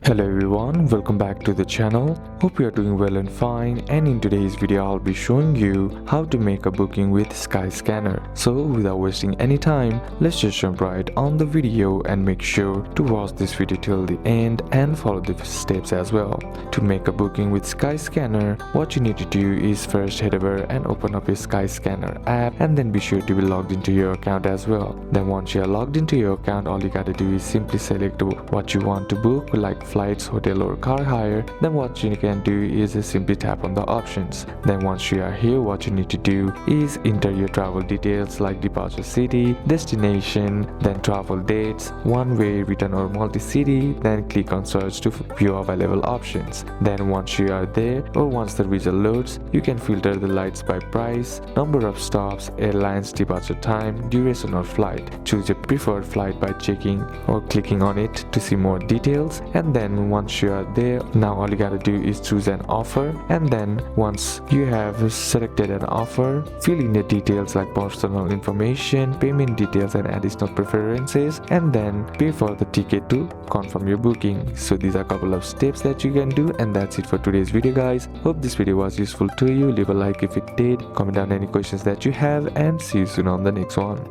Hello everyone, welcome back to the channel. Hope you are doing well and fine, and in today's video I'll be showing you how to make a booking with Skyscanner. So without wasting any time, let's just jump right on the video and make sure to watch this video till the end and follow the steps as well. To make a booking with Skyscanner, what you need to do is first head over and open up your Skyscanner app, and then be sure to be logged into your account as well. Then once you are logged into your account, all you gotta do is simply select what you want to book, like flights, hotel or car hire. Then what you can do is simply tap on the options. Then once you are here, what you need to do is enter your travel details like departure city, destination, then travel dates, one way, return or multi-city. Then click on search to view available options. Then once you are there, or once the result loads, you can filter the lights by price, number of stops, airlines, departure time, duration of flight. Choose your preferred flight by checking or clicking on it to see more details. And then once you are there, now all you gotta do is choose an offer, and then once you have selected an offer, fill in the details like personal information, payment details and additional preferences, and then pay for the ticket to confirm your booking. So these are a couple of steps that you can do, and that's it for today's video guys. Hope this video was useful to you. Leave a like if it did, comment down any questions that you have, and see you soon on the next one.